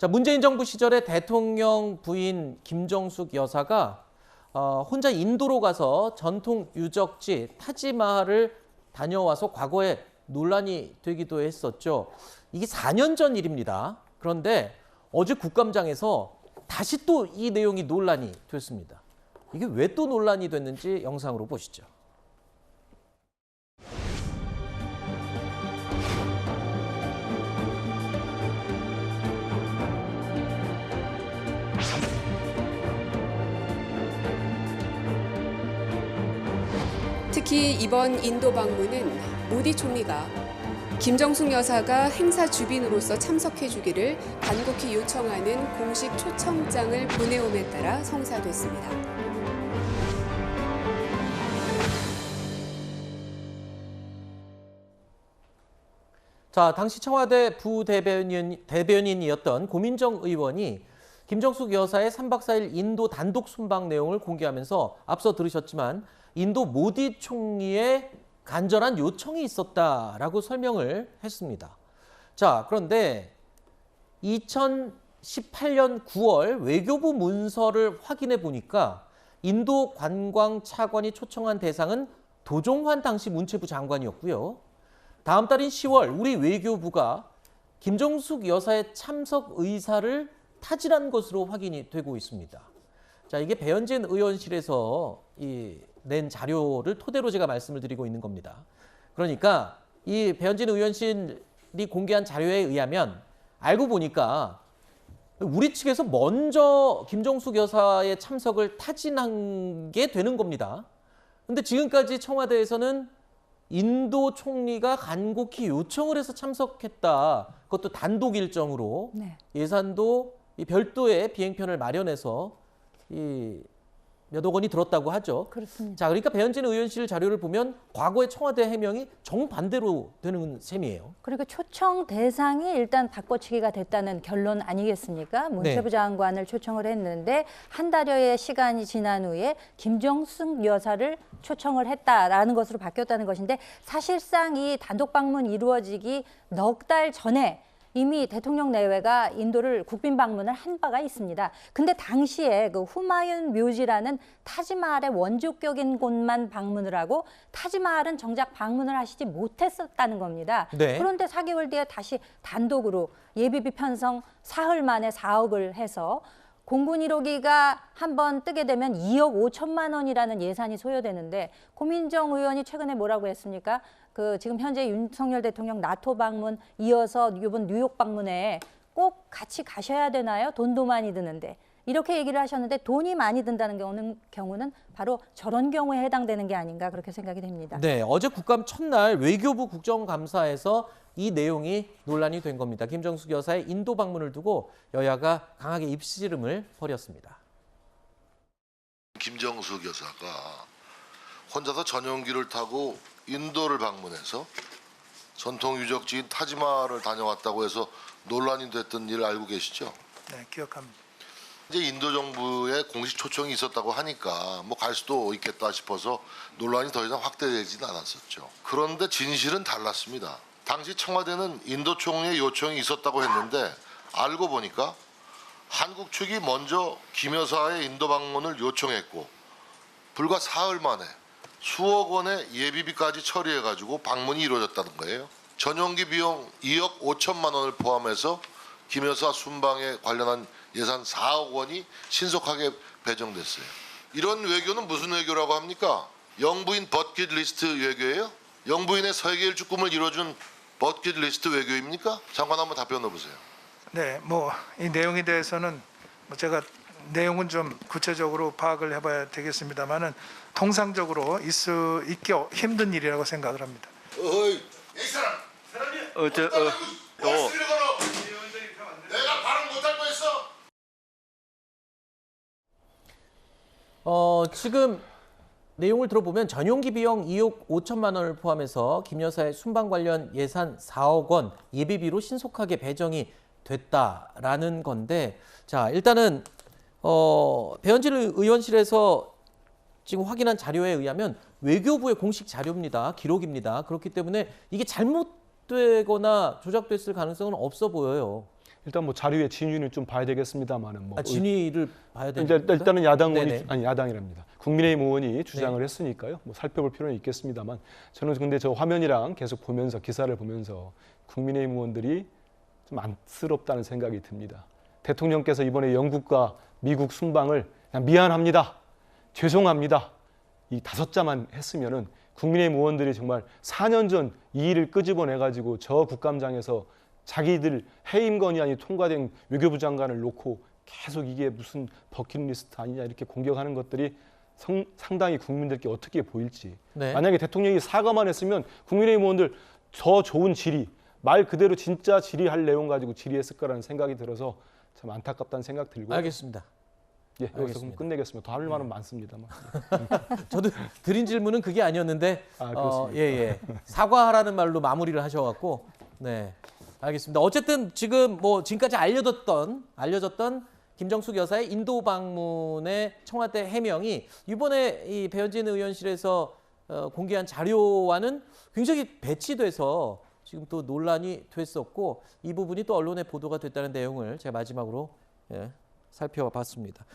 자, 문재인 정부 시절에 대통령 부인 김정숙 여사가 혼자 인도로 가서 전통 유적지 타지마할을 다녀와서 과거에 논란이 되기도 했었죠. 이게 4년 전 일입니다. 그런데 어제 국감장에서 다시 또 이 내용이 논란이 됐습니다. 이게 왜 또 논란이 됐는지 영상으로 보시죠. 특히 이번 인도 방문은 모디 총리가 김정숙 여사가 행사 주빈으로서 참석해주기를 간곡히 요청하는 공식 초청장을 보내옴에 따라 성사됐습니다. 자, 당시 청와대 대변인이었던 고민정 의원이 김정숙 여사의 3박 4일 인도 단독 순방 내용을 공개하면서 앞서 들으셨지만 인도 모디 총리의 간절한 요청이 있었다라고 설명을 했습니다. 자, 그런데 2018년 9월 외교부 문서를 확인해 보니까 인도 관광차관이 초청한 대상은 도종환 당시 문체부 장관이었고요. 다음 달인 10월 우리 외교부가 김정숙 여사의 참석 의사를 타진한 것으로 확인이 되고 있습니다. 자, 이게 배현진 의원실에서 낸 자료를 토대로 제가 말씀을 드리고 있는 겁니다. 그러니까 이 배현진 의원실이 공개한 자료에 의하면 알고 보니까 우리 측에서 먼저 김정숙 여사의 참석을 타진한 게 되는 겁니다. 그런데 지금까지 청와대에서는 인도 총리가 간곡히 요청을 해서 참석했다. 그것도 단독 일정으로 예산도 별도의 비행편을 마련해서 몇억 원이 들었다고 하죠. 그렇습니다. 자, 그러니까 배현진 의원실 자료를 보면 과거의 청와대 해명이 정반대로 되는 셈이에요. 그리고 초청 대상이 일단 바꿔치기가 됐다는 결론 아니겠습니까? 문체부 장관을 초청을 했는데 한 달여의 시간이 지난 후에 김정숙 여사를 초청을 했다라는 것으로 바뀌었다는 것인데 사실상 이 단독 방문 이루어지기 넉 달 전에 이미 대통령 내외가 인도를 국빈 방문을 한 바가 있습니다. 근데 당시에 그 후마윤 묘지라는 타지마할의 원조격인 곳만 방문을 하고 타지마할은 정작 방문을 하시지 못했었다는 겁니다. 네. 그런데 4개월 뒤에 다시 단독으로 예비비 편성 사흘 만에 4억을 해서 공군 1호기가 한번 뜨게 되면 2억 5천만 원이라는 예산이 소요되는데 고민정 의원이 최근에 뭐라고 했습니까? 지금 현재 윤석열 대통령 나토 방문 이어서 이번 뉴욕 방문에 꼭 같이 가셔야 되나요? 돈도 많이 드는데. 이렇게 얘기를 하셨는데 돈이 많이 든다는 경우는 바로 저런 경우에 해당되는 게 아닌가 그렇게 생각이 됩니다. 네, 어제 국감 첫날 외교부 국정감사에서 이 내용이 논란이 된 겁니다. 김정숙 여사의 인도 방문을 두고 여야가 강하게 입씨름을 벌였습니다. 김정숙 여사가 혼자서 전용기를 타고 인도를 방문해서 전통 유적지인 타지마할을 다녀왔다고 해서 논란이 됐던 일 알고 계시죠? 네, 기억합니다. 이제 인도 정부의 공식 초청이 있었다고 하니까 뭐 갈 수도 있겠다 싶어서 논란이 더 이상 확대되지는 않았었죠. 그런데 진실은 달랐습니다. 당시 청와대는 인도 총리의 요청이 있었다고 했는데 알고 보니까 한국 측이 먼저 김 여사의 인도 방문을 요청했고 불과 사흘 만에 수억 원의 예비비까지 처리해가지고 방문이 이루어졌다는 거예요. 전용기 비용 2억 5천만 원을 포함해서 김 여사 순방에 관련한 예산 4억 원이 신속하게 배정됐어요. 이런 외교는 무슨 외교라고 합니까? 영부인 버킷리스트 외교예요? 영부인의 세계 일주 꿈을 이뤄준 버킷리스트 외교입니까? 장관 한번 답변해 보세요. 네, 이 내용에 대해서는 제가 내용은 좀 구체적으로 파악을 해봐야 되겠습니다만은 통상적으로 있기 힘든 일이라고 생각을 합니다. 어이, 이 사람. 내가 발음 못할 거 있어? 지금 내용을 들어보면 전용기 비용 2억 5천만 원을 포함해서 김 여사의 순방 관련 예산 4억 원 예비비로 신속하게 배정이 됐다라는 건데, 자, 일단은 배현진 의원실에서 지금 확인한 자료에 의하면 외교부의 공식 자료입니다. 기록입니다. 그렇기 때문에 이게 잘못되거나 조작됐을 가능성은 없어 보여요. 일단 뭐 자료의 진위는 좀 봐야 되겠습니다만은 뭐 진위를 봐야 되는 이제 일단은 야당 의원이 네네. 아니 야당이랍니다. 국민의힘 의원이 주장을 네. 했으니까요. 뭐 살펴볼 필요는 있겠습니다만 저는 근데 저 화면이랑 계속 보면서 기사를 보면서 국민의힘 의원들이 좀 안쓰럽다는 생각이 듭니다. 대통령께서 이번에 영국과 미국 순방을 그냥 미안합니다. 죄송합니다. 이 5자만 했으면은 국민의힘 의원들이 정말 4년 전 이 일을 끄집어내 가지고 저 국감장에서 자기들 해임 건의안이 통과된 외교부 장관을 놓고 계속 이게 무슨 버킷리스트 아니냐 이렇게 공격하는 것들이 상당히 국민들께 어떻게 보일지. 네. 만약에 대통령이 사과만 했으면 국민의힘 의원들 더 좋은 질의, 말 그대로 진짜 질의할 내용 가지고 질의했을 거라는 생각이 들어서 참 안타깝다는 생각 들고. 알겠습니다. 예, 여기서 알겠습니다. 그럼 끝내겠습니다. 더 할 말은 많습니다만. 저도 드린 질문은 그게 아니었는데 그렇습니까? 예. 사과하라는 말로 마무리를 하셔갖고 네 알겠습니다. 어쨌든 지금 뭐 지금까지 알려졌던 김정숙 여사의 인도 방문의 청와대 해명이 이번에 이 배현진 의원실에서 공개한 자료와는 굉장히 배치돼서 지금 또 논란이 됐었고 이 부분이 또 언론에 보도가 됐다는 내용을 제가 마지막으로 살펴봤습니다.